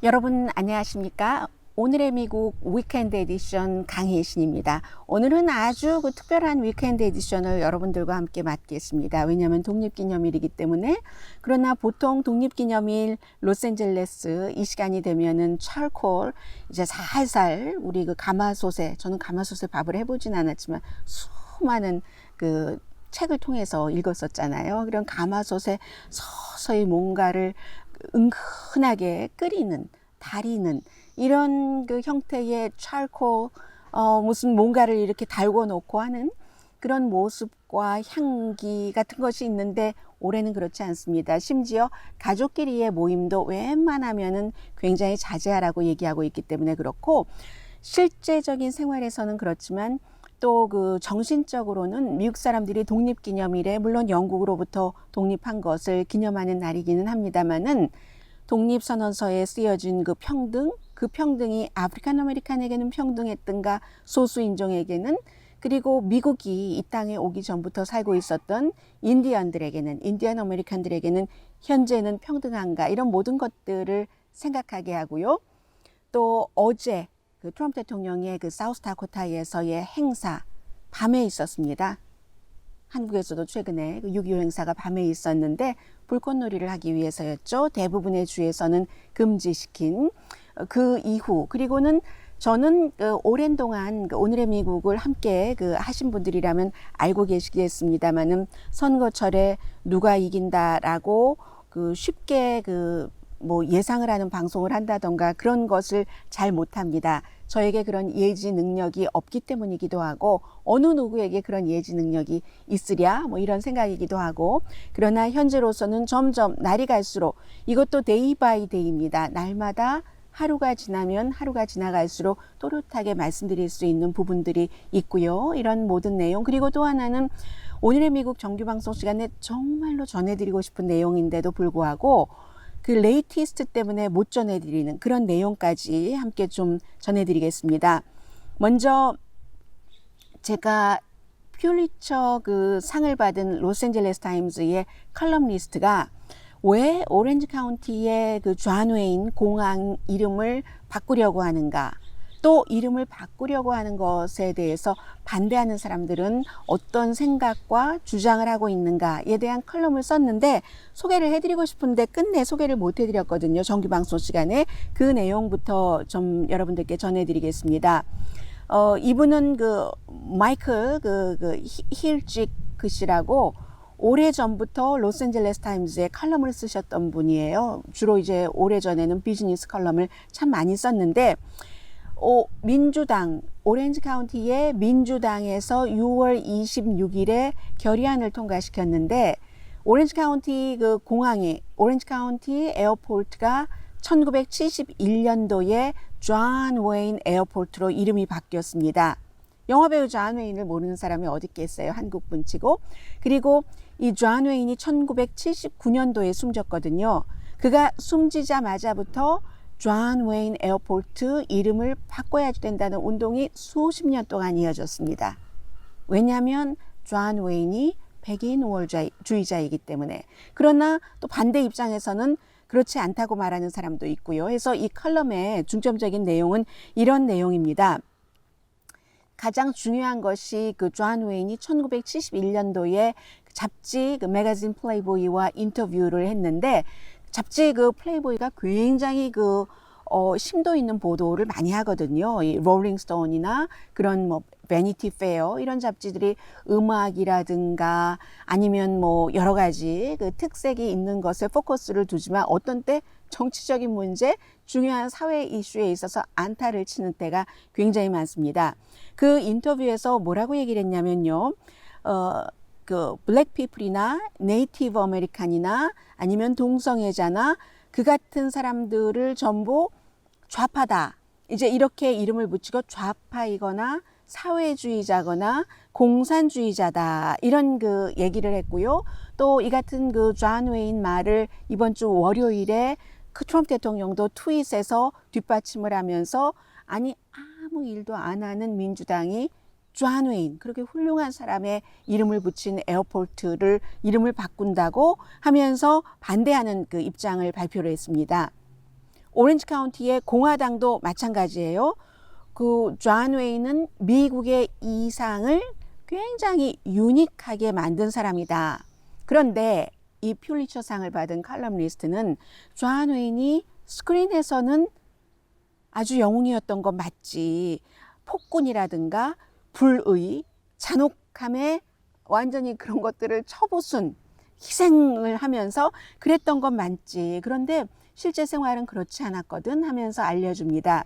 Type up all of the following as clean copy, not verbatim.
여러분 안녕하십니까? 오늘의 미국 위켄드 에디션 강혜신입니다. 오늘은 아주 특별한 위켄드 에디션을 여러분들과 함께 맡겠습니다. 왜냐하면 독립기념일이기 때문에. 그러나 보통 독립기념일 로스앤젤레스 이 시간이 되면은 charcoal 이제 살살 우리 가마솥에, 저는 가마솥에 밥을 해보진 않았지만 수많은 책을 통해서 읽었었잖아요. 그런 가마솥에 서서히 뭔가를 은근하게 끓이는, 다리는 이런 형태의 charcoal, 무슨 뭔가를 이렇게 달궈 놓고 하는 그런 모습과 향기 같은 것이 있는데 올해는 그렇지 않습니다. 심지어 가족끼리의 모임도 웬만하면은 굉장히 자제하라고 얘기하고 있기 때문에 그렇고, 실제적인 생활에서는 그렇지만 또 정신적으로는 미국 사람들이 독립기념일에 물론 영국으로부터 독립한 것을 기념하는 날이기는 합니다만은 독립선언서에 쓰여진 평등, 그 평등이 아프리칸 아메리칸에게는 평등했던가 소수인종에게는, 그리고 미국이 이 땅에 오기 전부터 살고 있었던 인디언들에게는, 인디언 아메리칸들에게는 현재는 평등한가, 이런 모든 것들을 생각하게 하고요. 또 어제 트럼프 대통령의 사우스다코타에서의 행사, 밤에 있었습니다. 한국에서도 최근에 6.25 행사가 밤에 있었는데 불꽃놀이를 하기 위해서였죠. 대부분의 주에서는 금지시킨 그 이후, 그리고는 저는 오랜 동안 오늘의 미국을 함께 하신 분들이라면 알고 계시겠습니다만은 선거철에 누가 이긴다라고 쉽게 예상을 하는 방송을 한다던가 그런 것을 잘 못합니다. 저에게 그런 예지 능력이 없기 때문이기도 하고, 어느 누구에게 그런 예지 능력이 있으랴 이런 생각이기도 하고, 그러나 현재로서는 점점 날이 갈수록, 이것도 데이 바이 데이입니다. 날마다 하루가 지나면 하루가 지나갈수록 또렷하게 말씀드릴 수 있는 부분들이 있고요. 이런 모든 내용, 그리고 또 하나는 오늘의 미국 정규방송 시간에 정말로 전해드리고 싶은 내용인데도 불구하고 레이티스트 때문에 못 전해드리는 그런 내용까지 함께 좀 전해드리겠습니다. 먼저 제가 퓰리처 상을 받은 로스앤젤레스 타임즈의 컬럼리스트가 왜 오렌지 카운티의 존 웨인 공항 이름을 바꾸려고 하는가, 또 이름을 바꾸려고 하는 것에 대해서 반대하는 사람들은 어떤 생각과 주장을 하고 있는가에 대한 컬럼을 썼는데, 소개를 해드리고 싶은데 끝내 소개를 못 해드렸거든요. 정규방송 시간에. 그 내용부터 좀 여러분들께 전해드리겠습니다. 이분은 마이클 힐직 씨라고 오래전부터 로스앤젤레스 타임즈에 칼럼을 쓰셨던 분이에요. 주로 이제 오래전에는 비즈니스 컬럼을 참 많이 썼는데, 민주당, 오렌지 카운티의 민주당에서 6월 26일에 결의안을 통과시켰는데, 오렌지 카운티 공항이, 오렌지 카운티 에어포트가 1971년도에 존 웨인 에어포트로 이름이 바뀌었습니다. 영화배우 존 웨인을 모르는 사람이 어디 있겠어요, 한국 분치고. 그리고 이 존 웨인이 1979년도에 숨졌거든요. 그가 숨지자마자부터 존 웨인 에어포트 이름을 바꿔야 된다는 운동이 수십 년 동안 이어졌습니다. 왜냐하면 존 웨인이 백인 우월주의자이기 때문에. 그러나 또 반대 입장에서는 그렇지 않다고 말하는 사람도 있고요. 해서 이 컬럼의 중점적인 내용은 이런 내용입니다. 가장 중요한 것이 존 웨인이 1971년도에 잡지 매거진 플레이보이와 인터뷰를 했는데, 잡지 플레이보이가 굉장히 심도 있는 보도를 많이 하거든요. 이 롤링스톤이나 그런 베니티 페어 이런 잡지들이 음악이라든가 아니면 여러 가지 특색이 있는 것에 포커스를 두지만 어떤 때 정치적인 문제, 중요한 사회 이슈에 있어서 안타를 치는 때가 굉장히 많습니다. 그 인터뷰에서 뭐라고 얘기를 했냐면요. 블랙 피플이나 네이티브 아메리칸이나 아니면 동성애자나 그 같은 사람들을 전부 좌파다, 이제 이렇게 이름을 붙이고 좌파이거나 사회주의자거나 공산주의자다, 이런 얘기를 했고요. 또 이 같은 존 웨인 말을 이번 주 월요일에 트럼프 대통령도 트윗에서 뒷받침을 하면서, 아니 아무 일도 안 하는 민주당이 존 웨인, 그렇게 훌륭한 사람의 이름을 붙인 에어포트를 이름을 바꾼다고 하면서 반대하는 입장을 발표를 했습니다. 오렌지 카운티의 공화당도 마찬가지예요. 그 존 웨인은 미국의 이상을 굉장히 유니크하게 만든 사람이다. 그런데 이 퓰리처상을 받은 칼럼니스트는 존 웨인이 스크린에서는 아주 영웅이었던 건 맞지. 폭군이라든가 불의, 잔혹함에 완전히 그런 것들을 처부순, 희생을 하면서 그랬던 건 맞지. 그런데 실제 생활은 그렇지 않았거든 하면서 알려줍니다.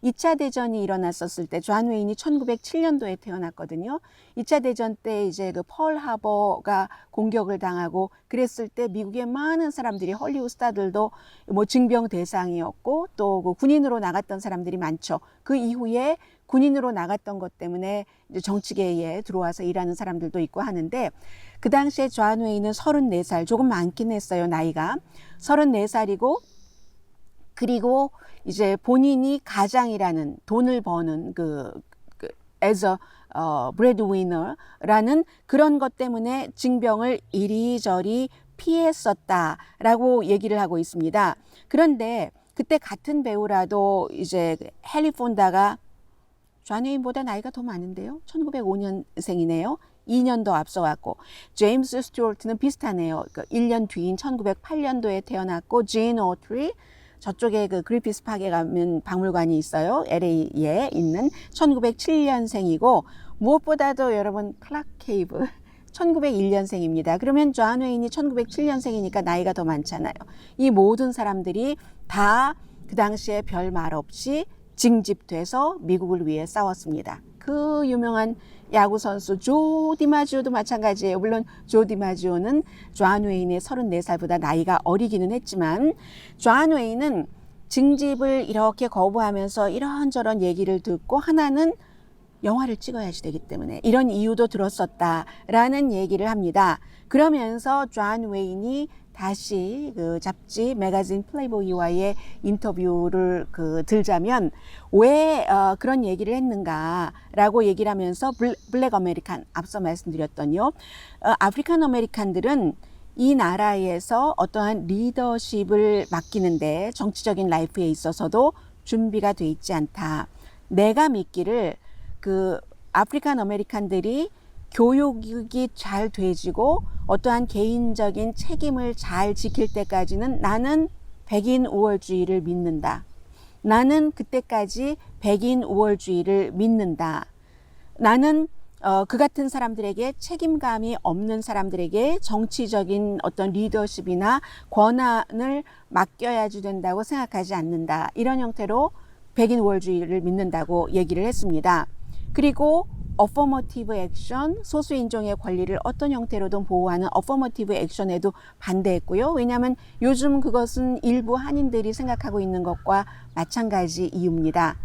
2차 대전이 일어났었을 때 존 웨인이 1907년도에 태어났거든요. 2차 대전 때 이제 그 펄 하버가 공격을 당하고 그랬을 때 미국의 많은 사람들이 헐리우드 스타들도 뭐 징병 대상이었고 또 그 군인으로 나갔던 사람들이 많죠. 그 이후에 군인으로 나갔던 것 때문에 이제 정치계에 들어와서 일하는 사람들도 있고 하는데 그 당시에 존 웨인은 34살, 조금 많긴 했어요, 나이가. 34살이고 그리고 이제 본인이 가장이라는 돈을 버는 as a breadwinner라는 그런 것 때문에 징병을 이리저리 피했었다라고 얘기를 하고 있습니다. 그런데 그때 같은 배우라도 이제 헨리 폰다가 존 웨인보다 나이가 더 많은데요. 1905년생이네요. 2년 더 앞서왔고 제임스 스튜어트는 비슷하네요. 1년 뒤인 1908년도에 태어났고 진 오트리 저쪽에 그 그리피스 파크에 가면 박물관이 있어요. LA에 있는 1907년생이고 무엇보다도 여러분 클락 케이브 1901년생입니다. 그러면 존 웨인이 1907년생이니까 나이가 더 많잖아요. 이 모든 사람들이 다 그 당시에 별 말 없이 징집돼서 미국을 위해 싸웠습니다. 그 유명한 야구 선수 조 디마지오도 마찬가지예요. 물론 조 디마지오는 존 웨인의 34살보다 나이가 어리기는 했지만 존 웨인은 징집을 이렇게 거부하면서 이런저런 얘기를 듣고 하나는 영화를 찍어야지 되기 때문에 이런 이유도 들었었다라는 얘기를 합니다. 그러면서 존 웨인이 다시 그 잡지 매거진 플레이보이와의 인터뷰를 들자면 왜 그런 얘기를 했는가라고 얘기를 하면서 블랙 아메리칸 앞서 말씀드렸던요. 아프리칸 아메리칸들은 이 나라에서 어떠한 리더십을 맡기는데 정치적인 라이프에 있어서도 준비가 돼 있지 않다. 내가 믿기를 그 아프리칸 아메리칸들이 교육이 잘 되지고 어떠한 개인적인 책임을 잘 지킬 때까지는 나는 백인 우월주의를 믿는다. 나는 그때까지 백인 우월주의를 믿는다. 나는 그 같은 사람들에게 책임감이 없는 사람들에게 정치적인 어떤 리더십이나 권한을 맡겨야지 된다고 생각하지 않는다. 이런 형태로 백인 우월주의를 믿는다고 얘기를 했습니다. 그리고 어퍼머티브 액션, 소수인종의 권리를 어떤 형태로든 보호하는 어퍼머티브 액션에도 반대했고요. 왜냐하면 요즘 그것은 일부 한인들이 생각하고 있는 것과 마찬가지 이유입니다.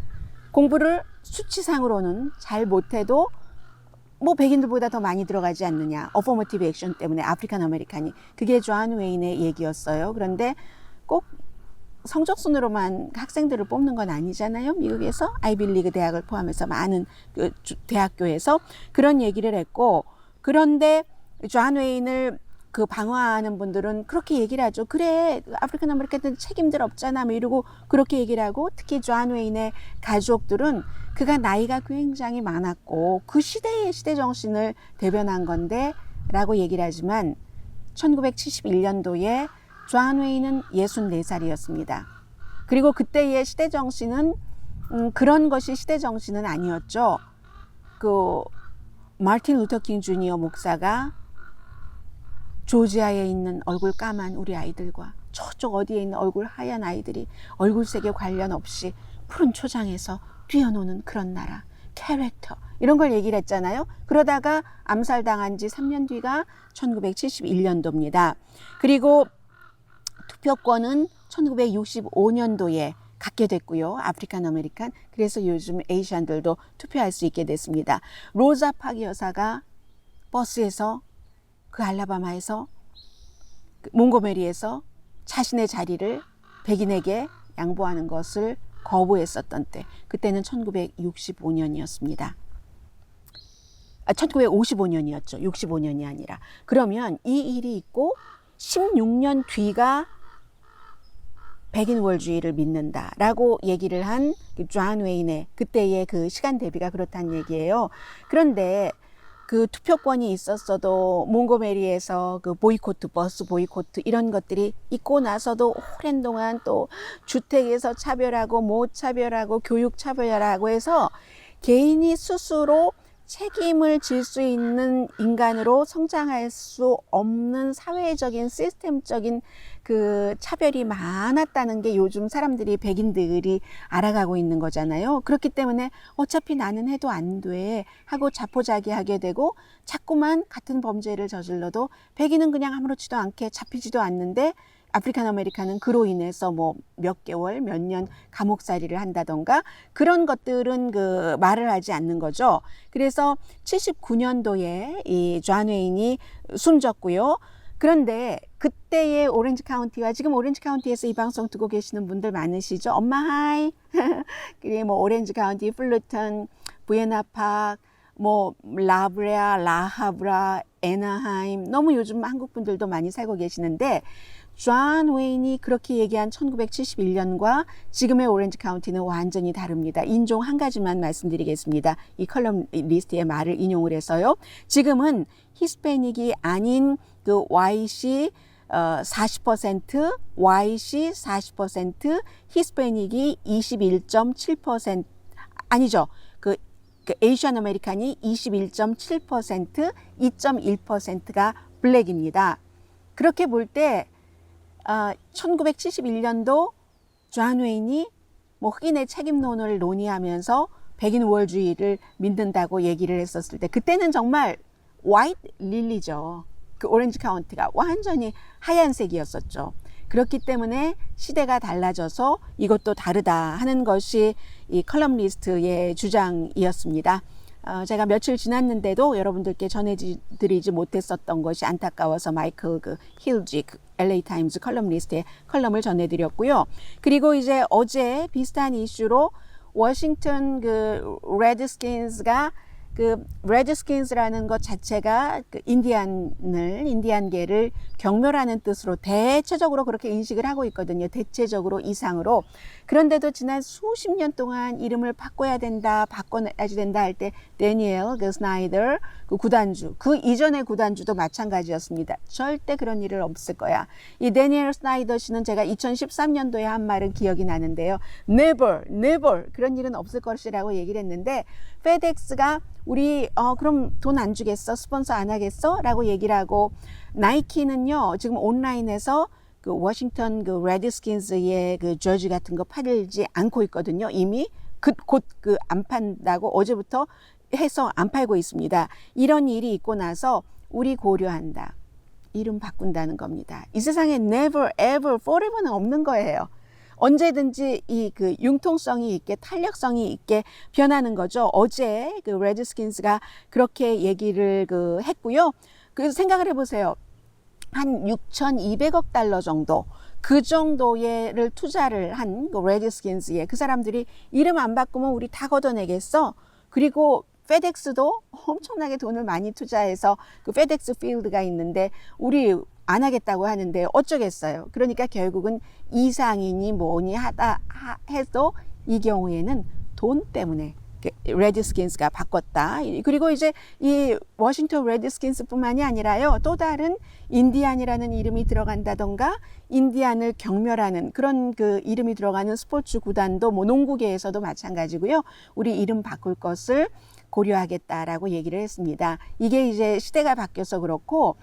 공부를 수치상으로는 잘 못해도 뭐 백인들보다 더 많이 들어가지 않느냐. 어퍼머티브 액션 때문에 아프리칸 아메리칸이. 그게 존 웨인의 얘기였어요. 그런데 꼭 성적순으로만 학생들을 뽑는 건 아니잖아요. 미국에서 아이비리그 대학을 포함해서 많은 그 대학교에서 그런 얘기를 했고 그런데 존 웨인을 그 방어하는 분들은 그렇게 얘기를 하죠. 그래 아프리칸 아메리칸들 책임들 없잖아 뭐 이러고 그렇게 얘기를 하고 특히 존 웨인의 가족들은 그가 나이가 굉장히 많았고 그 시대의 시대 정신을 대변한 건데 라고 얘기를 하지만 1971년도에 존 웨인은 64살이었습니다. 그리고 그때의 시대 정신은 그런 것이 시대 정신은 아니었죠. 그 마틴 루터 킹 주니어 목사가 조지아에 있는 얼굴 까만 우리 아이들과 저쪽 어디에 있는 얼굴 하얀 아이들이 얼굴색에 관련 없이 푸른 초장에서 뛰어노는 그런 나라, 캐릭터 이런 걸 얘기를 했잖아요. 그러다가 암살당한 지 3년 뒤가 1971년도입니다. 그리고 투표권은 1965년도에 갖게 됐고요. 아프리칸 아메리칸. 그래서 요즘 에이시안들도 투표할 수 있게 됐습니다. 로자 파크 여사가 버스에서 그 알라바마에서 몽고메리에서 자신의 자리를 백인에게 양보하는 것을 거부했었던 때. 그때는 1965년이었습니다. 1955년이었죠. 65년이 아니라. 그러면 이 일이 있고 16년 뒤가 백인월주의를 믿는다라고 얘기를 한 존 웨인의 그때의 그 시간 대비가 그렇다는 얘기예요. 그런데 그 투표권이 있었어도 몽고메리에서 그 보이코트, 버스 보이코트 이런 것들이 있고 나서도 오랜 동안 또 주택에서 차별하고 못 차별하고 교육 차별하고 해서 개인이 스스로 책임을 질 수 있는 인간으로 성장할 수 없는 사회적인 시스템적인 그 차별이 많았다는 게 요즘 사람들이 백인들이 알아가고 있는 거잖아요. 그렇기 때문에 어차피 나는 해도 안 돼 하고 자포자기하게 되고 자꾸만 같은 범죄를 저질러도 백인은 그냥 아무렇지도 않게 잡히지도 않는데 아프리칸 아메리칸은 그로 인해서 뭐 몇 개월, 몇 년 감옥살이를 한다던가 그런 것들은 그 말을 하지 않는 거죠. 그래서 79년도에 이 존 웨인이 숨졌고요. 그런데 그때의 오렌지 카운티와 지금 오렌지 카운티에서 이 방송 듣고 계시는 분들 많으시죠? 엄마 하이. 그리고 뭐 오렌지 카운티, 플루턴, 부에나 파크, 뭐 라브레아, 라하브라, 애나하임 너무 요즘 한국 분들도 많이 살고 계시는데 존 웨인이 그렇게 얘기한 1971년과 지금의 오렌지 카운티는 완전히 다릅니다. 인종 한 가지만 말씀드리겠습니다. 이 컬럼 리스트의 말을 인용을 해서요. 지금은 히스패닉이 아닌 그 YC 40%, YC 40%, 히스패닉이 21.7% 아니죠. 그 에이시안 아메리칸이 21.7%, 2.1%가 블랙입니다. 그렇게 볼 때 1971년도 존 웨인이 뭐 흑인의 책임론을 논의하면서 백인 우월주의를 믿는다고 얘기를 했었을 때 그때는 정말 화이트 릴리죠. 그 오렌지 카운티가 완전히 하얀색이었었죠. 그렇기 때문에 시대가 달라져서 이것도 다르다 하는 것이 이 컬럼리스트의 주장이었습니다. 제가 며칠 지났는데도 여러분들께 전해드리지 못했었던 것이 안타까워서 마이클 힐지 LA 타임즈 컬럼리스트의 컬럼을 전해드렸고요. 그리고 이제 어제 비슷한 이슈로 워싱턴 그 레드스킨스가 그 레드스킨스라는 것 자체가 그 인디안계를 경멸하는 뜻으로 대체적으로 그렇게 인식을 하고 있거든요. 대체적으로 이상으로. 그런데도 지난 수십 년 동안 이름을 바꿔야 된다, 바꿔야지 된다 할 때 데니엘 그 스나이더 그 구단주, 그 이전의 구단주도 마찬가지였습니다. 절대 그런 일은 없을 거야. 이 데니엘 스나이더 씨는 제가 2013년도에 한 말은 기억이 나는데요. never 그런 일은 없을 것이라고 얘기를 했는데 페덱스가 우리 그럼 돈 안 주겠어? 스폰서 안 하겠어? 라고 얘기를 하고 나이키는요 지금 온라인에서 그 워싱턴 그 레드스킨스의 그 저지 같은 거 팔지 않고 있거든요. 이미 곧 그 안 판다고 어제부터 해서 안 팔고 있습니다. 이런 일이 있고 나서 우리 고려한다. 이름 바꾼다는 겁니다. 이 세상에 never, ever, forever는 없는 거예요. 언제든지 이 그 융통성이 있게 탄력성이 있게 변하는 거죠. 어제 그 레드스킨스가 그렇게 얘기를 그 했고요. 그래서 생각을 해보세요. 한 6,200억 달러 정도 그 정도를 투자를 한 그 레드스킨스에 그 사람들이 이름 안 바꾸면 우리 다 걷어내겠어. 그리고 페덱스도 엄청나게 돈을 많이 투자해서 그 페덱스 필드가 있는데 우리 안 하겠다고 하는데 어쩌겠어요. 그러니까 결국은 이상이니 뭐니 해도 이 경우에는 돈 때문에 레드스킨스가 바꿨다. 그리고 이제 이 워싱턴 레드스킨스뿐만이 아니라요. 또 다른 인디안이라는 이름이 들어간다던가 인디안을 경멸하는 그런 그 이름이 들어가는 스포츠 구단도 뭐 농구계에서도 마찬가지고요. 우리 이름 바꿀 것을 고려하겠다라고 얘기를 했습니다. 이게 이제 시대가 바뀌어서 그렇고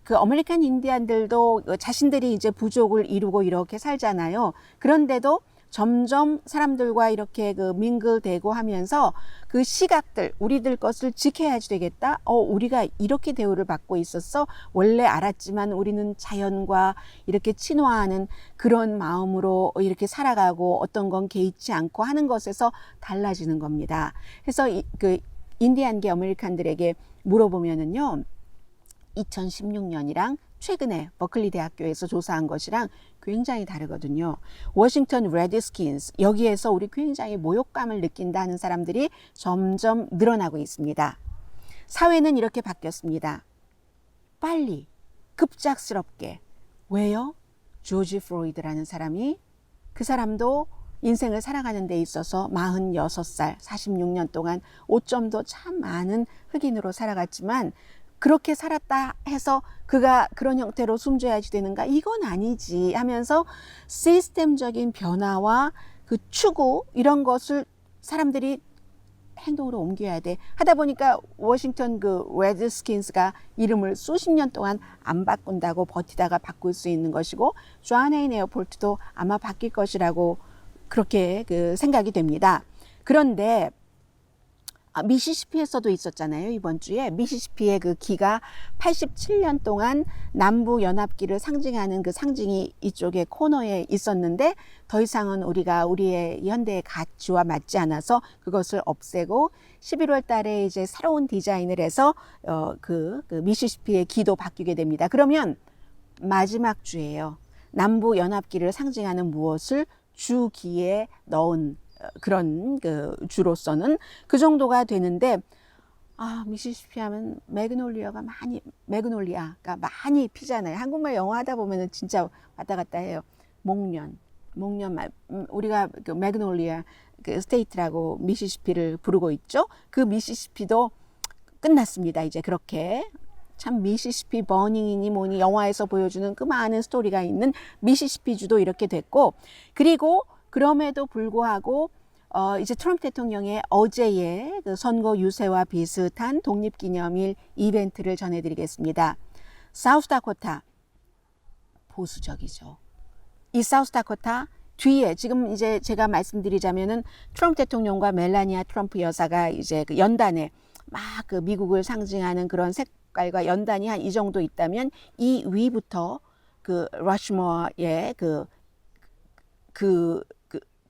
그 아메리칸 인디안들도 자신들이 이제 부족을 이루고 이렇게 살잖아요. 그런데도 점점 사람들과 이렇게 그 밍글되고 하면서 그 시각들, 우리들 것을 지켜야지 되겠다. 우리가 이렇게 대우를 받고 있었어. 원래 알았지만 우리는 자연과 이렇게 친화하는 그런 마음으로 이렇게 살아가고 어떤 건 개의치 않고 하는 것에서 달라지는 겁니다. 그래서 그 인디안계 아메리칸들에게 물어보면은요. 2016년이랑 최근에 버클리 대학교에서 조사한 것이랑 굉장히 다르거든요. 워싱턴 레드스킨스 여기에서 우리 굉장히 모욕감을 느낀다는 사람들이 점점 늘어나고 있습니다. 사회는 이렇게 바뀌었습니다. 빨리 급작스럽게. 왜요? 조지 플로이드라는 사람이 그 사람도 인생을 살아가는 데 있어서 46살, 46년 동안 오점도 참 많은 흑인으로 살아갔지만 그렇게 살았다 해서 그가 그런 형태로 숨져야지 되는가? 이건 아니지 하면서 시스템적인 변화와 그 추구 이런 것을 사람들이 행동으로 옮겨야 돼. 하다 보니까 워싱턴 그 레드스킨스가 이름을 수십 년 동안 안 바꾼다고 버티다가 바꿀 수 있는 것이고 존 에인 에어포트도 아마 바뀔 것이라고 그렇게 그 생각이 됩니다. 그런데 미시시피에서도 있었잖아요. 이번 주에 미시시피의 그 기가 87년 동안 남부 연합기를 상징하는 그 상징이 이쪽에 코너에 있었는데 더 이상은 우리가 우리의 현대의 가치와 맞지 않아서 그것을 없애고 11월 달에 이제 새로운 디자인을 해서 그 미시시피의 기도 바뀌게 됩니다. 그러면 마지막 주예요. 남부 연합기를 상징하는 무엇을 주기에 넣은 그런 그 주로서는 그 정도가 되는데 미시시피 하면 매그놀리아가 많이 피잖아요. 한국말 영어 하다 보면은 진짜 왔다 갔다 해요. 목련 말 우리가 그 매그놀리아 그 스테이트라고 미시시피를 부르고 있죠. 그 미시시피도 끝났습니다. 이제 그렇게 참 미시시피 버닝이니 뭐니 영화에서 보여주는 그 많은 스토리가 있는 미시시피주도 이렇게 됐고 그리고 그럼에도 불구하고 이제 트럼프 대통령의 어제의 그 선거 유세와 비슷한 독립기념일 이벤트를 전해드리겠습니다. 사우스다코타 보수적이죠. 이 사우스다코타 뒤에 지금 이제 제가 말씀드리자면은 트럼프 대통령과 멜라니아 트럼프 여사가 이제 그 연단에 막 그 미국을 상징하는 그런 색깔과 연단이 한 이 정도 있다면 이 위부터 그 러시모어의 그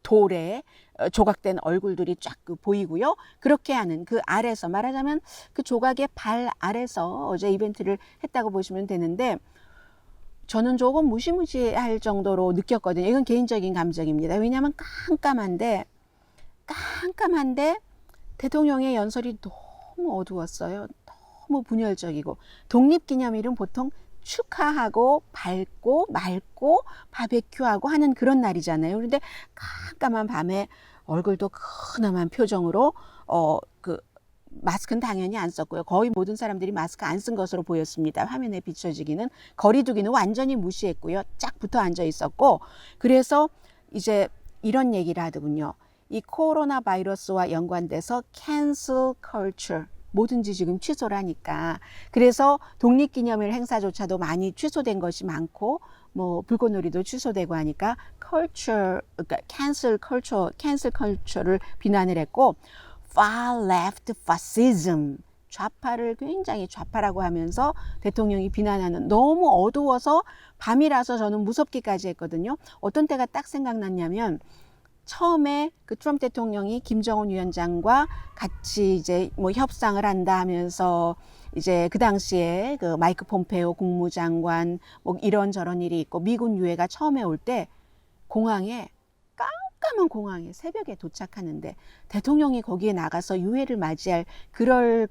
돌에 조각된 얼굴들이 쫙 보이고요. 그렇게 하는 그 아래서 말하자면 그 조각의 발 아래서 어제 이벤트를 했다고 보시면 되는데 저는 조금 무시무시할 정도로 느꼈거든요. 이건 개인적인 감정입니다. 왜냐하면 깜깜한데 대통령의 연설이 너무 어두웠어요. 너무 분열적이고 독립기념일은 보통 축하하고 밝고 맑고 바베큐하고 하는 그런 날이잖아요. 그런데 깜깜한 밤에 얼굴도 크나만 표정으로 그 마스크는 당연히 안 썼고요. 거의 모든 사람들이 마스크 안 쓴 것으로 보였습니다. 화면에 비춰지기는 거리두기는 완전히 무시했고요. 쫙 붙어 앉아 있었고 그래서 이제 이런 얘기를 하더군요. 이 코로나 바이러스와 연관돼서 cancel culture 뭐든지 지금 취소라니까. 그래서 독립기념일 행사조차도 많이 취소된 것이 많고 뭐 불꽃놀이도 취소되고 하니까 그러니까 cancel culture를 비난을 했고 far left fascism 좌파를 굉장히 좌파라고 하면서 대통령이 비난하는 너무 어두워서 밤이라서 저는 무섭기까지 했거든요. 어떤 때가 딱 생각났냐면 처음에 그 트럼프 대통령이 김정은 위원장과 같이 이제 뭐 협상을 한다 하면서 이제 그 당시에 그 마이크 폼페오 국무장관 뭐 이런저런 일이 있고 미군 유해가 처음에 올 때 공항에 깜깜한 공항에 새벽에 도착하는데 대통령이 거기에 나가서 유해를 맞이할 그럴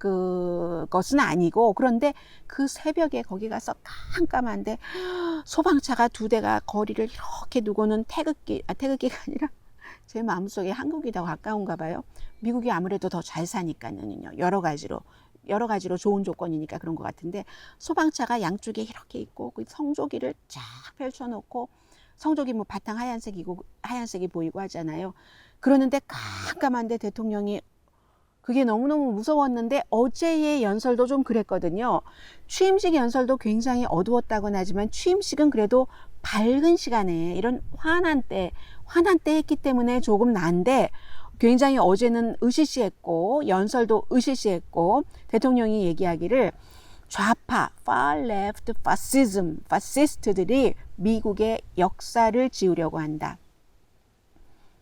것은 아니고 그런데 그 새벽에 거기 가서 깜깜한데 소방차가 2대가 거리를 이렇게 두고는 태극기가 아니라 제 마음속에 한국이 더 가까운가 봐요. 미국이 아무래도 더 잘 사니까는요. 여러 가지로 좋은 조건이니까 그런 것 같은데 소방차가 양쪽에 이렇게 있고 그 성조기를 쫙 펼쳐놓고 성조기 뭐 바탕 하얀색이 보이고 하잖아요. 그러는데 깜깜한데 대통령이 그게 너무너무 무서웠는데 어제의 연설도 좀 그랬거든요. 취임식 연설도 굉장히 어두웠다고는 하지만 취임식은 그래도 밝은 시간에 이런 환한 때 했기 때문에 조금 난데 굉장히 어제는 으시시했고 연설도 으시시했고 대통령이 얘기하기를 좌파, far left fascism, 파시스트들이 미국의 역사를 지우려고 한다.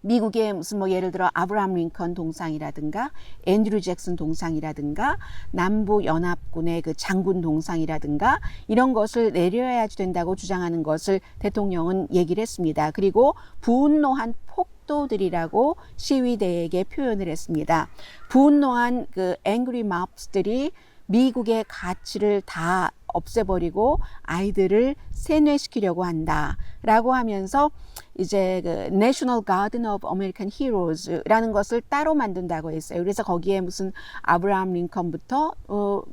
미국의 무슨 뭐 예를 들어 아브라함 링컨 동상이라든가 앤드류 잭슨 동상이라든가 남부 연합군의 그 장군 동상이라든가 이런 것을 내려야 된다고 주장하는 것을 대통령은 얘기를 했습니다. 그리고 분노한 폭도들이라고 시위대에게 표현을 했습니다. 분노한 그 angry mobs들이 미국의 가치를 다 없애버리고 아이들을 세뇌시키려고 한다라고 하면서 이제 그 National Garden of American Heroes라는 것을 따로 만든다고 했어요. 그래서 거기에 무슨 아브라함 링컨부터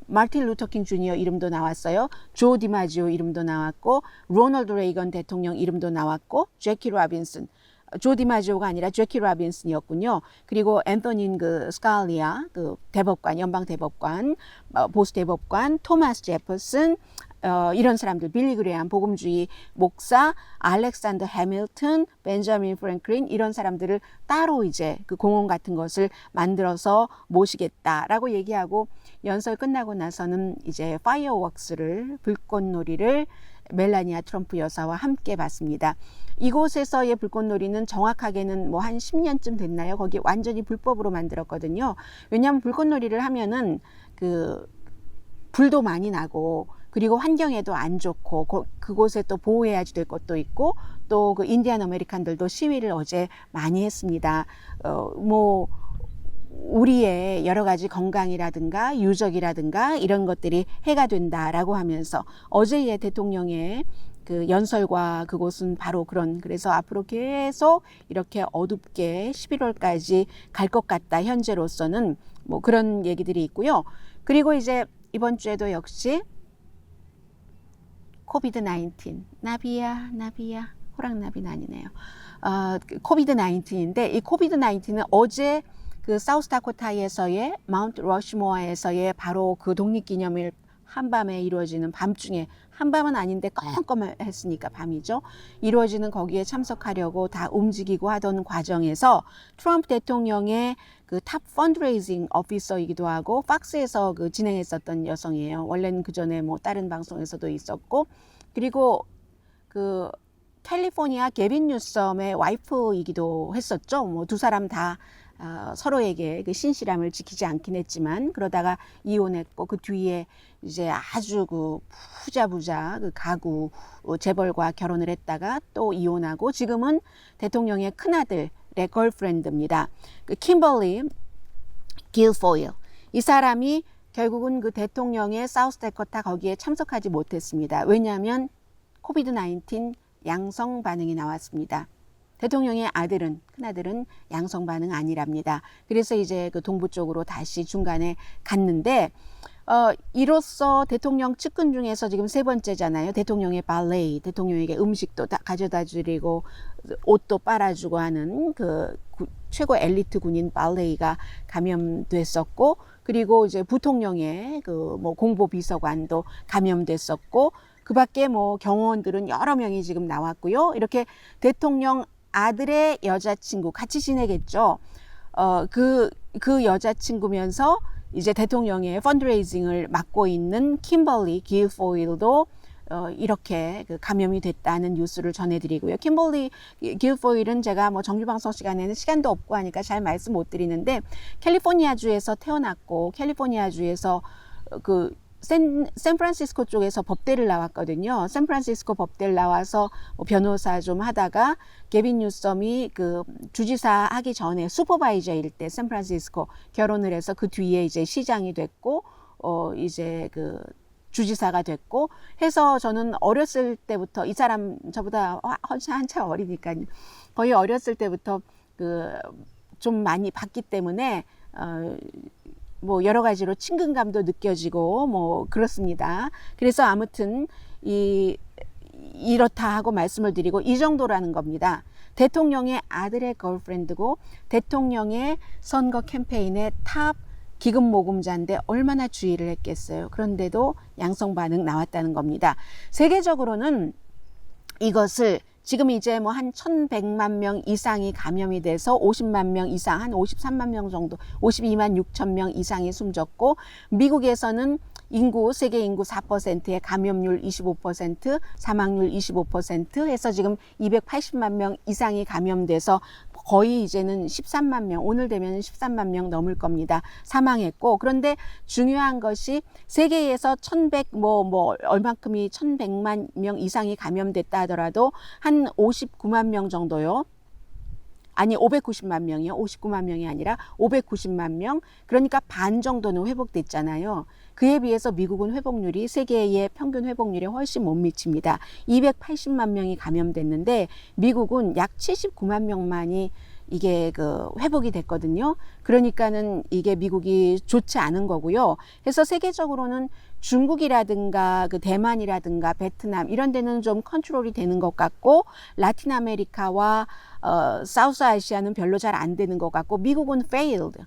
마틴 루터 킹 주니어 이름도 나왔어요. 조 디마지오 이름도 나왔고, 로널드 레이건 대통령 이름도 나왔고, 제키 로빈슨, 조 디마지오가 아니라 제키 로빈슨이었군요. 그리고 앤토닌 그 스칼리아, 그 대법관, 연방 대법관, 보수 대법관, 토마스 제퍼슨, 이런 사람들, 빌리 그레함, 복음주의 목사, 알렉산더 해밀턴, 벤자민 프랭클린, 이런 사람들을 따로 이제 그 공원 같은 것을 만들어서 모시겠다라고 얘기하고, 연설 끝나고 나서는 이제 파이어웍스를, 불꽃놀이를 멜라니아 트럼프 여사와 함께 봤습니다. 이곳에서의 불꽃놀이는 정확하게는 뭐 한 10년쯤 됐나요? 거기 완전히 불법으로 만들었거든요. 왜냐하면 불꽃놀이를 하면은 그 불도 많이 나고, 그리고 환경에도 안 좋고, 그곳에 또 보호해야 될 것도 있고, 또 그 인디안 아메리칸들도 시위를 어제 많이 했습니다. 뭐 우리의 여러 가지 건강이라든가 유적이라든가 이런 것들이 해가 된다라고 하면서, 어제의 대통령의 그 연설과 그곳은 바로 그런, 그래서 앞으로 계속 이렇게 어둡게 11월까지 갈 것 같다, 현재로서는 뭐 그런 얘기들이 있고요. 그리고 이제 이번 주에도 역시 코비드 19, 나비야 호랑나비는 아니네요. 코비드 19인데, 이 코비드 19는 어제 그 사우스다코타에서의 마운트 러시모어에서의 바로 그 독립기념일 한밤에 이루어지는, 밤중에, 한밤은 아닌데 껌껌했으니까 밤이죠, 이루어지는 거기에 참석하려고 다 움직이고 하던 과정에서 트럼프 대통령의 그 탑 펀드레이징 오피서이기도 하고, 팍스에서 그 진행했었던 여성이에요. 원래는 그 전에 뭐 다른 방송에서도 있었고, 그리고 그 캘리포니아 게빈 뉴섬의 와이프이기도 했었죠. 뭐 두 사람 다 서로에게 그 신실함을 지키지 않긴 했지만, 그러다가 이혼했고, 그 뒤에 이제 아주 그 부자 그 가구 재벌과 결혼을 했다가 또 이혼하고, 지금은 대통령의 큰아들의 걸프렌드입니다. 그 kimberly guilfoyle, 이 사람이 결국은 그 대통령의 사우스다코타 거기에 참석하지 못했습니다. 왜냐하면 코비드 19 양성 반응이 나왔습니다. 대통령의 아들은, 큰아들은 양성 반응 아니랍니다. 그래서 이제 그 동부 쪽으로 다시 중간에 갔는데, 이로써 대통령 측근 중에서 지금 세 번째잖아요. 대통령의 발레이, 대통령에게 음식도 다 가져다 드리고 옷도 빨아주고 하는 그 최고 엘리트 군인 발레이가 감염됐었고, 그리고 이제 부통령의 그 뭐 공보 비서관도 감염됐었고, 그 밖에 뭐 경호원들은 여러 명이 지금 나왔고요. 이렇게 대통령 아들의 여자친구, 같이 지내겠죠. 그 여자친구면서 이제 대통령의 펀드레이징을 맡고 있는 kimberly guilfoyle도 이렇게 그 감염이 됐다는 뉴스를 전해드리고요. kimberly guilfoyle은 제가 뭐 정규방송 시간에는 시간도 없고 하니까 잘 말씀 못 드리는데, 캘리포니아주에서 태어났고, 캘리포니아주에서 그 샌프란시스코 쪽에서 법대를 나왔거든요. 샌프란시스코 법대를 나와서 변호사 좀 하다가 게빈 뉴섬이 그 주지사 하기 전에 슈퍼바이저일 때 샌프란시스코 결혼을 해서 그 뒤에 이제 시장이 됐고, 이제 그 주지사가 됐고 해서, 저는 어렸을 때부터, 이 사람 저보다 한참 어리니까 거의 어렸을 때부터 그 좀 많이 봤기 때문에 뭐 여러 가지로 친근감도 느껴지고 뭐 그렇습니다. 그래서 아무튼 이렇다 하고 말씀을 드리고, 이 정도라는 겁니다. 대통령의 아들의 걸프렌드고 대통령의 선거 캠페인의 탑 기금 모금자인데 얼마나 주의를 했겠어요. 그런데도 양성 반응 나왔다는 겁니다. 세계적으로는 이것을 지금 이제 뭐 한 1,100만 명 이상이 감염이 돼서 50만 명 이상, 한 53만 명 정도, 52만 6천 명 이상이 숨졌고, 미국에서는 세계 인구 4%의 감염률 25%, 사망률 25% 해서 지금 280만 명 이상이 감염돼서 거의 이제는 13만 명, 오늘 되면 13만 명 넘을 겁니다. 사망했고, 그런데 중요한 것이 세계에서 1,100, 얼마큼이 1,100만 명 이상이 감염됐다 하더라도 한 59만 명 정도요. 아니 590만 명이요. 59만 명이 아니라 590만 명. 그러니까 반 정도는 회복됐잖아요. 그에 비해서 미국은 회복률이 세계의 평균 회복률에 훨씬 못 미칩니다. 280만 명이 감염됐는데 미국은 약 79만 명만이 이게 그 회복이 됐거든요. 그러니까는 이게 미국이 좋지 않은 거고요. 그래서 세계적으로는 중국이라든가 그 대만이라든가 베트남 이런 데는 좀 컨트롤이 되는 것 같고 라틴 아메리카와 사우스 아시아는 별로 잘 안 되는 것 같고 미국은 failed.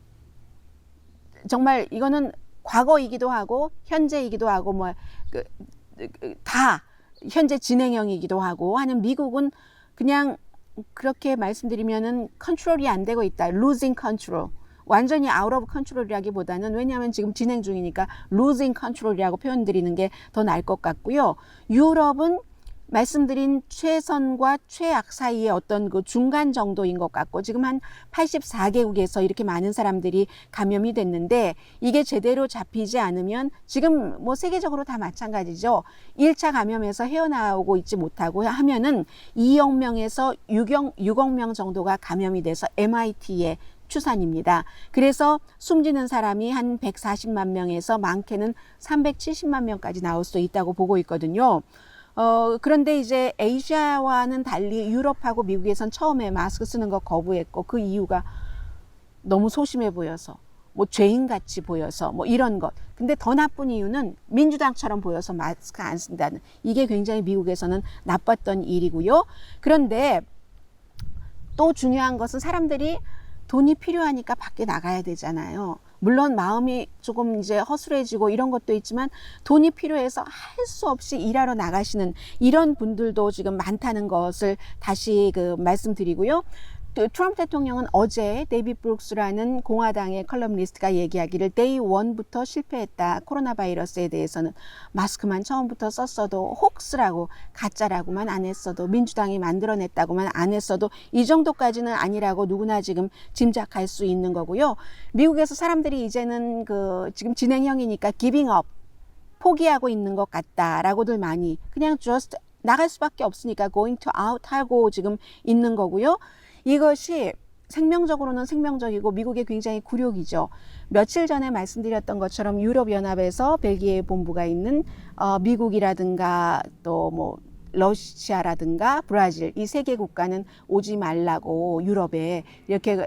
정말 이거는 과거이기도 하고 현재이기도 하고 뭐 다 현재 진행형이기도 하고 하는 미국은 그냥 그렇게 말씀드리면은 컨트롤이 안 되고 있다. losing control. 완전히 out of control이라기보다는 왜냐하면 지금 진행 중이니까 losing control이라고 표현 드리는 게 더 나을 것 같고요. 유럽은 말씀드린 최선과 최악 사이의 어떤 그 중간 정도인 것 같고 지금 한 84개국에서 이렇게 많은 사람들이 감염이 됐는데 이게 제대로 잡히지 않으면 지금 뭐 세계적으로 다 마찬가지죠. 1차 감염에서 헤어나오고 있지 못하고 하면은 2억 명에서 6억 명 정도가 감염이 돼서 MIT의 추산입니다. 그래서 숨지는 사람이 한 140만 명에서 많게는 370만 명까지 나올 수 있다고 보고 있거든요. 그런데 이제 아시아와는 달리 유럽하고 미국에선 처음에 마스크 쓰는 거 거부했고 그 이유가 너무 소심해 보여서 뭐 죄인같이 보여서 뭐 이런 것. 근데 더 나쁜 이유는 민주당처럼 보여서 마스크 안 쓴다는 이게 굉장히 미국에서는 나빴던 일이고요. 그런데 또 중요한 것은 사람들이 돈이 필요하니까 밖에 나가야 되잖아요. 물론 마음이 조금 이제 허술해지고 이런 것도 있지만 돈이 필요해서 할 수 없이 일하러 나가시는 이런 분들도 지금 많다는 것을 다시 말씀드리고요. 트럼프 대통령은 어제 데이빗 브룩스라는 공화당의 컬럼니스트가 얘기하기를 day 1부터 실패했다. 코로나 바이러스에 대해서는 마스크만 처음부터 썼어도 혹스라고 가짜라고만 안 했어도 민주당이 만들어냈다고만 안 했어도 이 정도까지는 아니라고 누구나 지금 짐작할 수 있는 거고요. 미국에서 사람들이 이제는 지금 진행형이니까 giving up 포기하고 있는 것 같다라고들 많이 그냥 just 나갈 수밖에 없으니까 going to out 하고 지금 있는 거고요. 이것이 생명적으로는 생명적이고 미국의 굉장히 굴욕이죠. 며칠 전에 말씀드렸던 것처럼 유럽연합에서 벨기에 본부가 있는 미국이라든가 또 뭐 러시아라든가 브라질 이 세 개 국가는 오지 말라고 유럽에 이렇게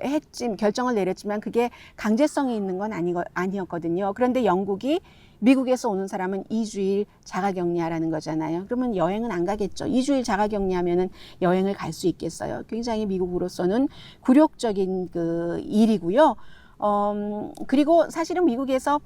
결정을 내렸지만 그게 강제성이 있는 건 아니었거든요. 그런데 영국이 미국에서 오는 사람은 2주일 자가격리하라는 거잖아요. 그러면 여행은 안 가겠죠. 2주일 자가격리하면은 여행을 갈 수 있겠어요. 굉장히 미국으로서는 굴욕적인 일이고요. 그리고 사실은 미국에서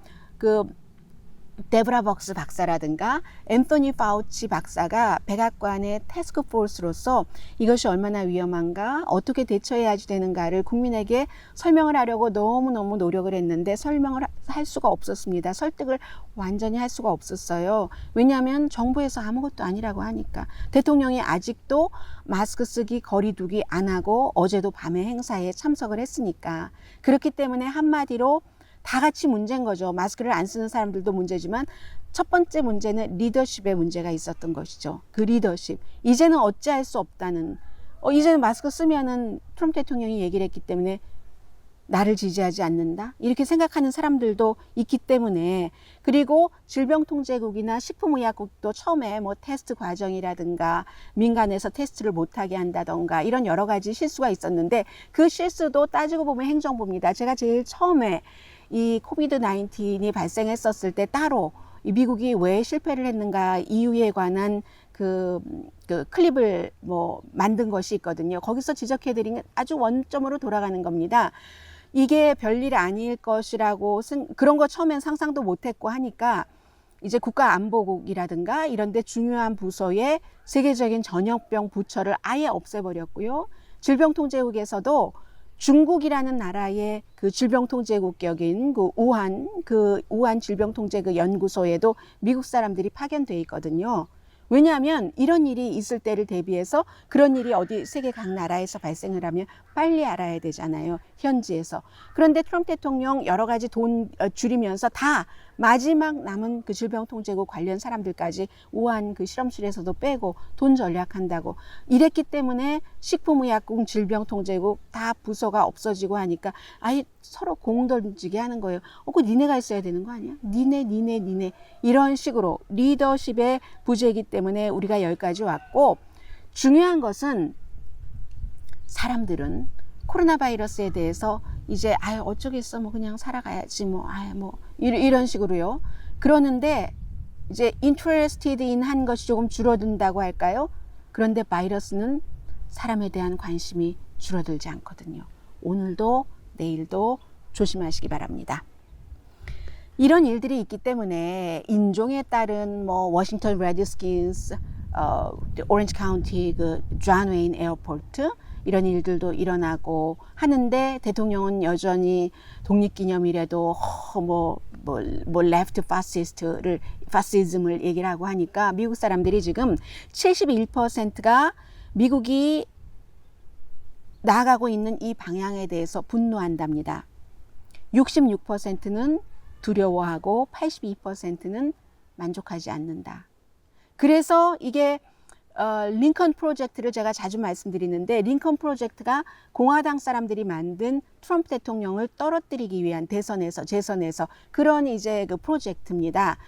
데브라 벅스 박사라든가 앤토니 파우치 박사가 백악관의 태스크포스로서 이것이 얼마나 위험한가 어떻게 대처해야 되는가를 국민에게 설명을 하려고 너무너무 노력을 했는데 설명을 할 수가 없었습니다. 설득을 완전히 할 수가 없었어요. 왜냐하면 정부에서 아무것도 아니라고 하니까 대통령이 아직도 마스크 쓰기 거리 두기 안 하고 어제도 밤에 행사에 참석을 했으니까 그렇기 때문에 한마디로 다 같이 문제인 거죠. 마스크를 안 쓰는 사람들도 문제지만 첫 번째 문제는 리더십에 문제가 있었던 것이죠. 그 리더십. 이제는 어찌할 수 없다는 이제는 마스크 쓰면은 트럼프 대통령이 얘기를 했기 때문에 나를 지지하지 않는다 이렇게 생각하는 사람들도 있기 때문에 그리고 질병통제국이나 식품의약국도 처음에 뭐 테스트 과정이라든가 민간에서 테스트를 못하게 한다던가 이런 여러 가지 실수가 있었는데 그 실수도 따지고 보면 행정부입니다. 제가 제일 처음에 이 코비드 19이 발생했었을 때 따로 이 미국이 왜 실패를 했는가 이유에 관한 클립을 만든 것이 있거든요. 거기서 지적해드린 아주 원점으로 돌아가는 겁니다. 이게 별일 아닐 것이라고 그런 거 처음엔 상상도 못했고 하니까 이제 국가안보국이라든가 이런 데 중요한 부서의 세계적인 전염병 부처를 아예 없애버렸고요. 질병통제국에서도 중국이라는 나라의 질병통제국격인 우한 질병통제 연구소에도 미국 사람들이 파견돼 있거든요. 왜냐하면 이런 일이 있을 때를 대비해서 그런 일이 어디 세계 각 나라에서 발생을 하면 빨리 알아야 되잖아요. 현지에서. 그런데 트럼프 대통령 여러 가지 돈 줄이면서 다 마지막 남은 그 질병통제국 관련 사람들까지 우한 그 실험실에서도 빼고 돈 전략한다고 이랬기 때문에 식품의약국, 질병통제국 다 부서가 없어지고 하니까 아예 서로 공 던지게 하는 거예요. 그 니네가 있어야 되는 거 아니야? 니네 이런 식으로 리더십의 부재이기 때문에 우리가 여기까지 왔고, 중요한 것은 사람들은 코로나 바이러스에 대해서 이제 어쩌겠어 뭐 그냥 살아가야지 뭐 이런 식으로요. 그러는데 이제 interested in 한 것이 조금 줄어든다고 할까요? 그런데 바이러스는 사람에 대한 관심이 줄어들지 않거든요. 오늘도 내일도 조심하시기 바랍니다. 이런 일들이 있기 때문에 인종에 따른 뭐 워싱턴 레드스킨스, 오렌지 카운티 그 존 웨인 에어포트 이런 일들도 일어나고 하는데, 대통령은 여전히 독립기념일에도 레프트 파시즘을 얘기를 하고 하니까 미국 사람들이 지금 71%가 미국이 나아가고 있는 이 방향에 대해서 분노한답니다. 66%는 두려워하고 82%는 만족하지 않는다. 그래서 이게 링컨 프로젝트를 제가 자주 말씀드리는데, 링컨 프로젝트가 공화당 사람들이 만든 트럼프 대통령을 떨어뜨리기 위한 재선에서 그런 이제 그 프로젝트입니다.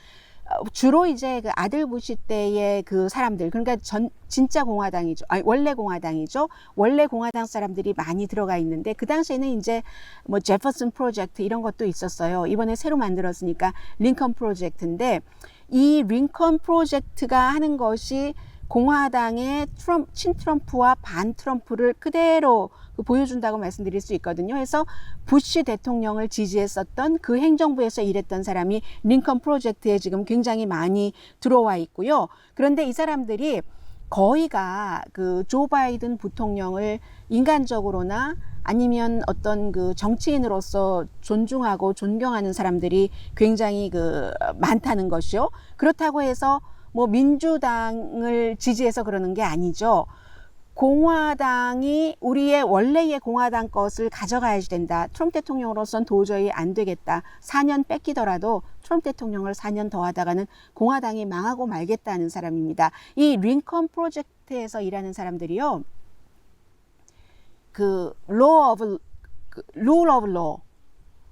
주로 이제 그 아들 부시 때의 그 사람들, 그러니까 진짜 공화당이죠. 원래 공화당이죠. 원래 공화당 사람들이 많이 들어가 있는데, 그 당시에는 이제 뭐 제퍼슨 프로젝트 이런 것도 있었어요. 이번에 새로 만들었으니까 링컨 프로젝트인데, 이 링컨 프로젝트가 하는 것이 공화당의 친트럼프와 반트럼프를 그대로 보여준다고 말씀드릴 수 있거든요. 그래서 부시 대통령을 지지했었던 그 행정부에서 일했던 사람이 링컨 프로젝트에 지금 굉장히 많이 들어와 있고요. 그런데 이 사람들이 거의가 그 조 바이든 부통령을 인간적으로나 아니면 어떤 그 정치인으로서 존중하고 존경하는 사람들이 굉장히 많다는 것이요. 그렇다고 해서 뭐 민주당을 지지해서 그러는 게 아니죠. 공화당이 우리의 원래의 공화당 것을 가져가야지 된다. 트럼프 대통령으로서는 도저히 안 되겠다. 4년 뺏기더라도 트럼프 대통령을 4년 더 하다가는 공화당이 망하고 말겠다는 사람입니다. 이 링컨 프로젝트에서 일하는 사람들이요, rule of law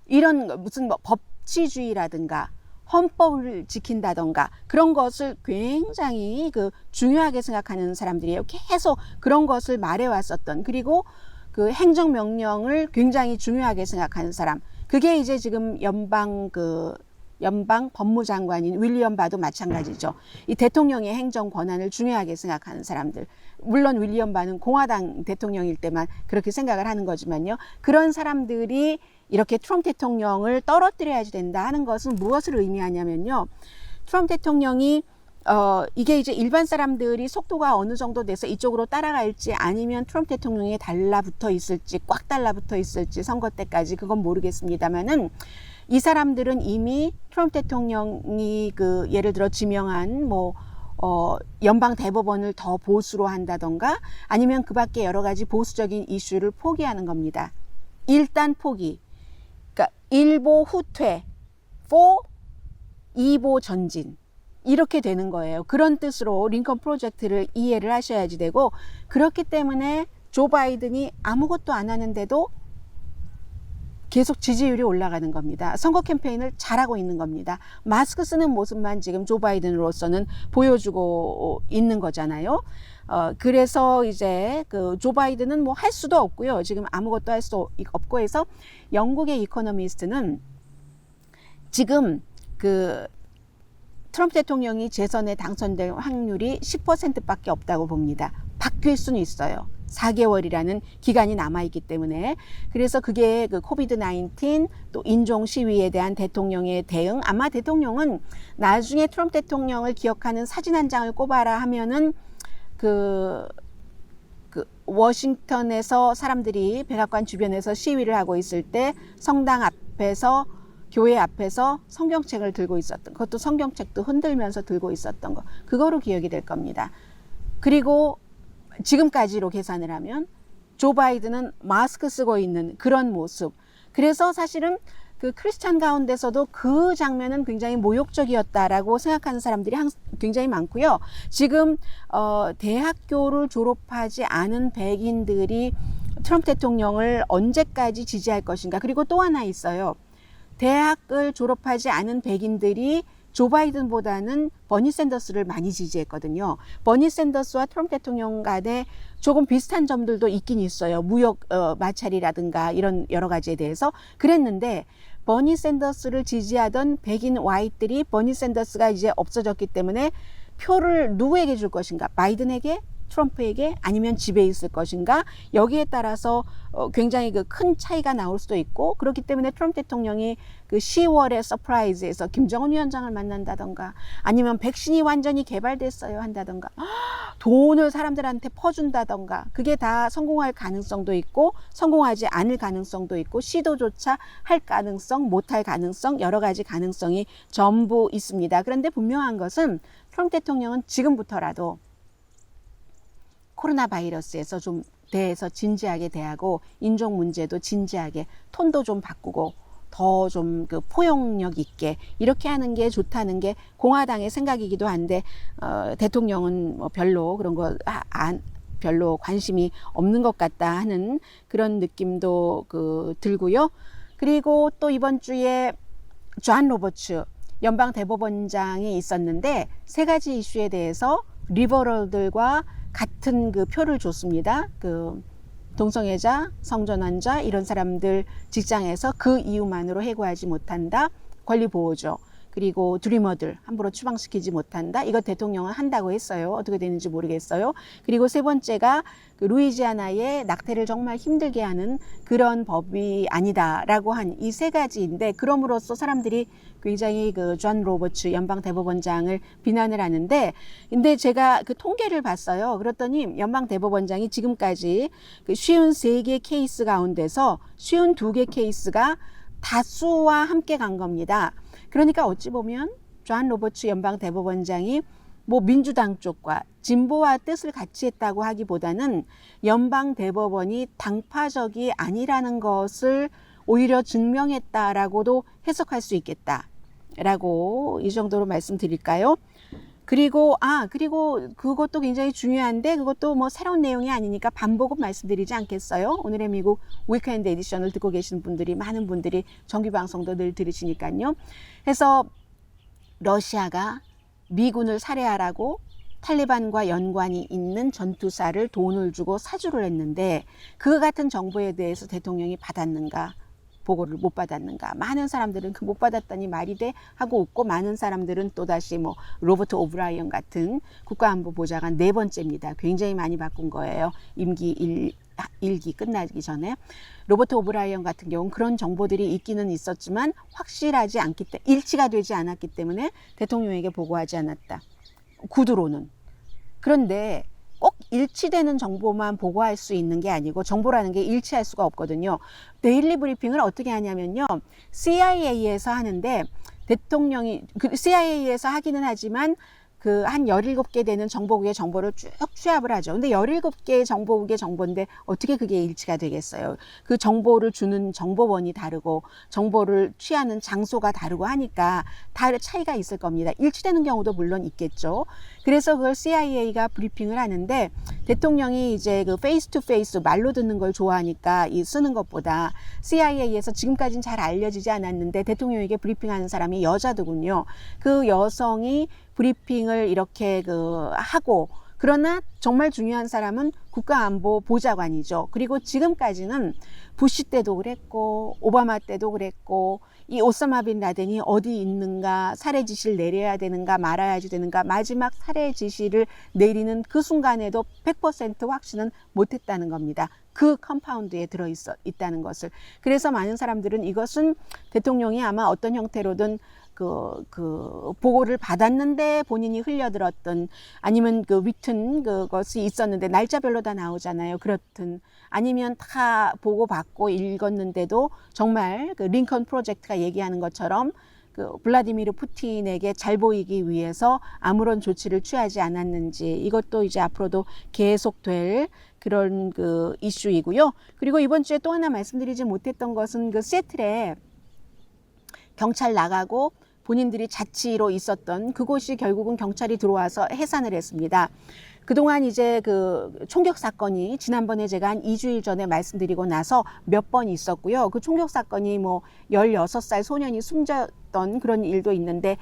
이런 무슨 뭐 법치주의라든가 헌법을 지킨다던가 그런 것을 굉장히 중요하게 생각하는 사람들이에요. 계속 그런 것을 말해왔었던, 그리고 그 행정명령을 굉장히 중요하게 생각하는 사람. 그게 이제 지금 연방 법무장관인 윌리엄 바도 마찬가지죠. 이 대통령의 행정 권한을 중요하게 생각하는 사람들. 물론 윌리엄 바는 공화당 대통령일 때만 그렇게 생각을 하는 거지만요. 그런 사람들이 이렇게 트럼프 대통령을 떨어뜨려야지 된다 하는 것은 무엇을 의미하냐면요. 트럼프 대통령이 이게 이제 일반 사람들이 속도가 어느 정도 돼서 이쪽으로 따라갈지 아니면 트럼프 대통령이 달라붙어 있을지 꽉 달라붙어 있을지 선거 때까지 그건 모르겠습니다만은, 이 사람들은 이미 트럼프 대통령이 예를 들어 지명한 연방 대법원을 더 보수로 한다던가 아니면 그 밖에 여러 가지 보수적인 이슈를 포기하는 겁니다. 일단 포기. 그러니까 1보 후퇴, 2보 전진. 이렇게 되는 거예요. 그런 뜻으로 링컨 프로젝트를 이해를 하셔야지 되고, 그렇기 때문에 조 바이든이 아무것도 안 하는데도 계속 지지율이 올라가는 겁니다. 선거 캠페인을 잘하고 있는 겁니다. 마스크 쓰는 모습만 지금 조 바이든으로서는 보여주고 있는 거잖아요. 그래서 이제 조 바이든은 뭐 할 수도 없고요. 지금 아무것도 할 수 없고 해서 영국의 이코노미스트는 지금 트럼프 대통령이 재선에 당선될 확률이 10%밖에 없다고 봅니다. 바뀔 수는 있어요. 4개월이라는 기간이 남아있기 때문에. 그래서 그게 코비드-19 또 인종 시위에 대한 대통령의 대응, 아마 대통령은 나중에 트럼프 대통령을 기억하는 사진 한 장을 꼽아라 하면은 워싱턴에서 사람들이 백악관 주변에서 시위를 하고 있을 때 성당 앞에서, 교회 앞에서 성경책을 들고 있었던, 그것도 성경책도 흔들면서 들고 있었던 거, 그거로 기억이 될 겁니다. 그리고 지금까지로 계산을 하면 조 바이든은 마스크 쓰고 있는 그런 모습. 그래서 사실은 그 크리스찬 가운데서도 그 장면은 굉장히 모욕적이었다라고 생각하는 사람들이 굉장히 많고요. 지금 대학교를 졸업하지 않은 백인들이 트럼프 대통령을 언제까지 지지할 것인가. 그리고 또 하나 있어요. 대학을 졸업하지 않은 백인들이 조 바이든보다는 버니 샌더스를 많이 지지했거든요. 버니 샌더스와 트럼프 대통령 간에 조금 비슷한 점들도 있긴 있어요. 무역 마찰이라든가 이런 여러 가지에 대해서 그랬는데, 버니 샌더스를 지지하던 백인 와이트들이 버니 샌더스가 이제 없어졌기 때문에 표를 누구에게 줄 것인가? 바이든에게? 트럼프에게? 아니면 집에 있을 것인가? 여기에 따라서 굉장히 그 큰 차이가 나올 수도 있고, 그렇기 때문에 트럼프 대통령이 그 10월에 서프라이즈에서 김정은 위원장을 만난다던가, 아니면 백신이 완전히 개발됐어요 한다던가, 돈을 사람들한테 퍼준다던가, 그게 다 성공할 가능성도 있고 성공하지 않을 가능성도 있고, 시도조차 할 가능성, 못할 가능성, 여러 가지 가능성이 전부 있습니다. 그런데 분명한 것은 트럼프 대통령은 지금부터라도 코로나 바이러스에서 좀 대해서 진지하게 대하고, 인종 문제도 진지하게 톤도 좀 바꾸고 더 좀 그 포용력 있게 이렇게 하는 게 좋다는 게 공화당의 생각이기도 한데, 대통령은 뭐 별로 그런 거 별로 관심이 없는 것 같다 하는 그런 느낌도 들고요. 그리고 또 이번 주에 존 로버츠 연방 대법원장이 있었는데, 세 가지 이슈에 대해서 리버럴들과 같은 그 표를 줬습니다. 그 동성애자, 성전환자 이런 사람들 직장에서 그 이유만으로 해고하지 못한다. 권리보호조. 그리고 드리머들 함부로 추방시키지 못한다. 이거 대통령은 한다고 했어요. 어떻게 되는지 모르겠어요. 그리고 세 번째가 그 루이지아나의 낙태를 정말 힘들게 하는 그런 법이 아니다라고 한 이 세 가지인데, 그럼으로써 사람들이 굉장히 그 존 로버츠 연방 대법원장을 비난을 하는데, 근데 제가 그 통계를 봤어요. 그랬더니 연방 대법원장이 지금까지 그 53개 케이스 가운데서 52개 케이스가 다수와 함께 간 겁니다. 그러니까 어찌 보면 존 로버츠 연방 대법원장이 뭐 민주당 쪽과 진보와 뜻을 같이 했다고 하기보다는 연방 대법원이 당파적이 아니라는 것을 오히려 증명했다라고도 해석할 수 있겠다라고, 이 정도로 말씀드릴까요? 그리고 그것도 굉장히 중요한데, 그것도 뭐 새로운 내용이 아니니까 반복은 말씀드리지 않겠어요. 오늘의 미국 위크엔드 에디션을 듣고 계시는 분들이, 많은 분들이 정규 방송도 늘 들으시니까요. 해서 러시아가 미군을 살해하라고 탈리반과 연관이 있는 전투사를 돈을 주고 사주를 했는데, 그 같은 정보에 대해서 대통령이 받았는가, 보고를 못 받았는가. 많은 사람들은 그 못 받았다니 말이 돼 하고 웃고, 많은 사람들은 또다시 뭐 로버트 오브라이언 같은 국가안보보좌관 4번째입니다. 굉장히 많이 바꾼 거예요. 임기 1기 끝나기 전에. 로버트 오브라이언 같은 경우는 그런 정보들이 있기는 있었지만 확실하지 않기 때문에, 일치가 되지 않았기 때문에 대통령에게 보고하지 않았다. 구두로는. 그런데 꼭 일치되는 정보만 보고할 수 있는 게 아니고, 정보라는 게 일치할 수가 없거든요. 데일리 브리핑을 어떻게 하냐면요, CIA에서 하는데, 대통령이 CIA에서 하기는 하지만 그 한 17개 되는 정보국의 정보를 쭉 취합을 하죠. 근데 17개의 정보국의 정보인데 어떻게 그게 일치가 되겠어요? 그 정보를 주는 정보원이 다르고 정보를 취하는 장소가 다르고 하니까 차이가 있을 겁니다. 일치되는 경우도 물론 있겠죠. 그래서 그걸 CIA가 브리핑을 하는데, 대통령이 이제 그 페이스 투 페이스 말로 듣는 걸 좋아하니까 이 쓰는 것보다 CIA에서 지금까지는 잘 알려지지 않았는데 대통령에게 브리핑하는 사람이 여자더군요. 그 여성이 브리핑을 이렇게 하고, 그러나 정말 중요한 사람은 국가안보보좌관이죠. 그리고 지금까지는 부시 때도 그랬고 오바마 때도 그랬고, 이 오사마 빈 라덴이 어디 있는가, 살해 지시를 내려야 되는가 말아야지 되는가, 마지막 살해 지시를 내리는 그 순간에도 100% 확신은 못했다는 겁니다. 그 컴파운드에 들어있다는 것을. 그래서 많은 사람들은 이것은 대통령이 아마 어떤 형태로든 보고를 받았는데 본인이 흘려들었던, 아니면 위튼 그것이 있었는데 날짜별로 다 나오잖아요. 그렇든, 아니면 다 보고받고 읽었는데도 정말 링컨 프로젝트가 얘기하는 것처럼 블라디미르 푸틴에게 잘 보이기 위해서 아무런 조치를 취하지 않았는지, 이것도 이제 앞으로도 계속될 그런 이슈이고요. 그리고 이번 주에 또 하나 말씀드리지 못했던 것은 시애틀에 경찰 나가고 본인들이 자치로 있었던 그곳이 결국은 경찰이 들어와서 해산을 했습니다. 그동안 이제 그 총격 사건이 지난번에 제가 한 2주일 전에 말씀드리고 나서 몇 번 있었고요. 그 총격 사건이 뭐 16살 소년이 숨졌던 그런 일도 있는데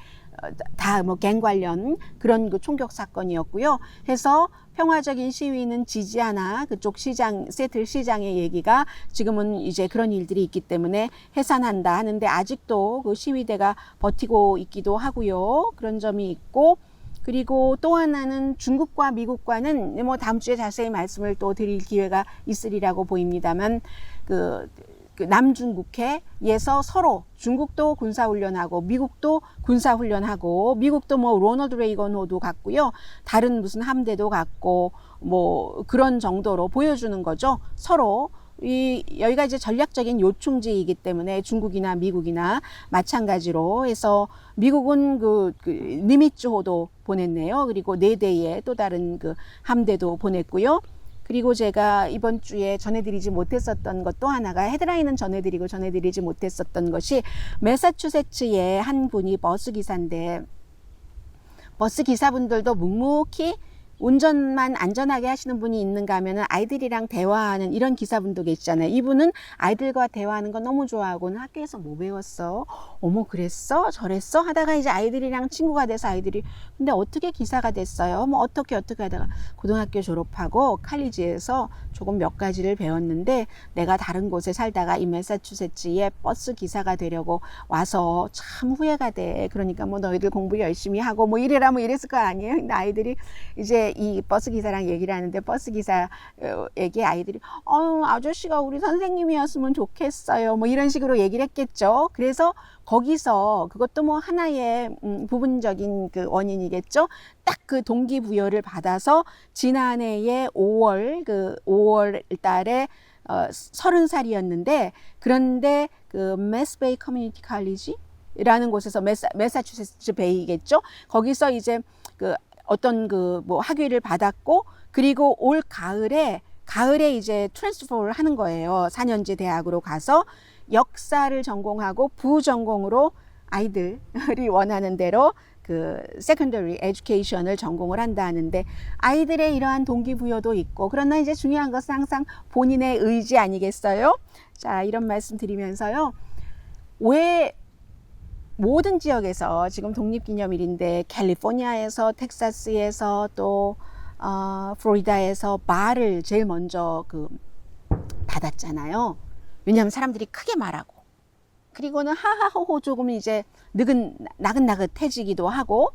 다 뭐 갱 관련 그런 그 총격 사건이었고요. 해서 평화적인 시위는 지지하나 그쪽 시장, 세틀 시장의 얘기가 지금은 이제 그런 일들이 있기 때문에 해산한다 하는데 아직도 그 시위대가 버티고 있기도 하고요. 그런 점이 있고, 그리고 또 하나는 중국과 미국과는 뭐 다음 주에 자세히 말씀을 또 드릴 기회가 있으리라고 보입니다만 그 남중국해에서 서로 중국도 군사훈련하고 미국도 군사훈련하고 미국도 뭐 로널드 레이건호도 갔고요. 다른 무슨 함대도 갔고 뭐 그런 정도로 보여주는 거죠. 서로 여기가 이제 전략적인 요충지이기 때문에 중국이나 미국이나 마찬가지로 해서 미국은 그 니미츠호도 보냈네요. 그리고 4대의 또 다른 그 함대도 보냈고요. 그리고 제가 이번 주에 전해드리지 못했었던 것 또 하나가, 헤드라인은 전해드리고 전해드리지 못했었던 것이 매사추세츠의 한 분이 버스 기사인데 버스 기사분들도 묵묵히 운전만 안전하게 하시는 분이 있는가 하면은 아이들이랑 대화하는 이런 기사분도 계시잖아요. 이분은 아이들과 대화하는 거 너무 좋아하고는 학교에서 뭐 배웠어? 어머 그랬어? 저랬어? 하다가 이제 아이들이랑 친구가 돼서 아이들이 근데 어떻게 기사가 됐어요? 뭐 어떻게 하다가 고등학교 졸업하고 칼리지에서 조금 몇 가지를 배웠는데 내가 다른 곳에 살다가 이 매사추세츠에 버스 기사가 되려고 와서 참 후회가 돼. 그러니까 뭐 너희들 공부 열심히 하고 뭐 이래라 뭐 이랬을 거 아니에요. 근데 아이들이 이제 이 버스 기사랑 얘기를 하는데 버스 기사에게 아이들이 아저씨가 우리 선생님이었으면 좋겠어요 뭐 이런 식으로 얘기를 했겠죠. 그래서 거기서 그것도 뭐 하나의 부분적인 그 원인이겠죠. 딱 그 동기부여를 받아서 지난해에 5월 달에 30살이었는데 그런데 그 메스베이 커뮤니티 칼리지라는 곳에서 매사추세츠 베이겠죠. 거기서 이제 그 어떤 그 뭐 학위를 받았고 그리고 올 가을에 이제 트랜스퍼를 하는 거예요. 4년제 대학으로 가서 역사를 전공하고 부전공으로 아이들이 원하는 대로 그 세컨더리 에듀케이션을 전공을 한다 하는데 아이들의 이러한 동기부여도 있고 그러나 이제 중요한 것은 항상 본인의 의지 아니겠어요? 자, 이런 말씀 드리면서요. 왜 모든 지역에서 지금 독립기념일인데 캘리포니아에서 텍사스에서 또 플로리다에서 바를 제일 먼저 그 닫았잖아요. 왜냐하면 사람들이 크게 말하고 그리고는 하하호호 조금 이제 나긋나긋해지기도 하고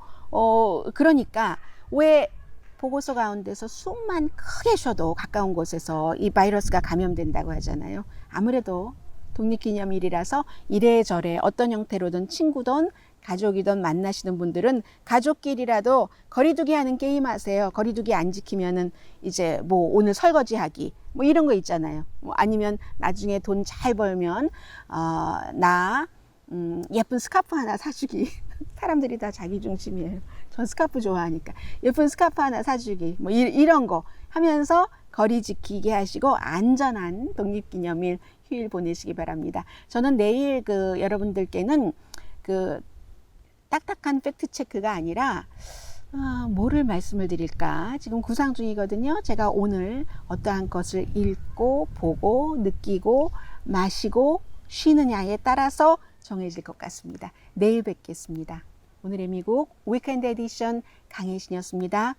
그러니까 왜 보고서 가운데서 숨만 크게 쉬어도 가까운 곳에서 이 바이러스가 감염된다고 하잖아요. 아무래도 독립기념일이라서 이래저래 어떤 형태로든 친구든 가족이든 만나시는 분들은 가족끼리라도 거리두기 하는 게임 하세요. 거리두기 안 지키면은 이제 뭐 오늘 설거지 하기 뭐 이런 거 있잖아요. 뭐 아니면 나중에 돈 잘 벌면 나 예쁜 스카프 하나 사주기. 사람들이 다 자기 중심이에요. 전 스카프 좋아하니까 예쁜 스카프 하나 사주기 뭐 이런 거 하면서 거리 지키게 하시고 안전한 독립기념일 휴일 보내시기 바랍니다. 저는 내일 그 여러분들께는 그 딱딱한 팩트 체크가 아니라 뭐를 말씀을 드릴까 지금 구상 중이거든요. 제가 오늘 어떠한 것을 읽고 보고 느끼고 마시고 쉬느냐에 따라서 정해질 것 같습니다. 내일 뵙겠습니다. 오늘의 미국 위켄드 에디션 강혜신이었습니다.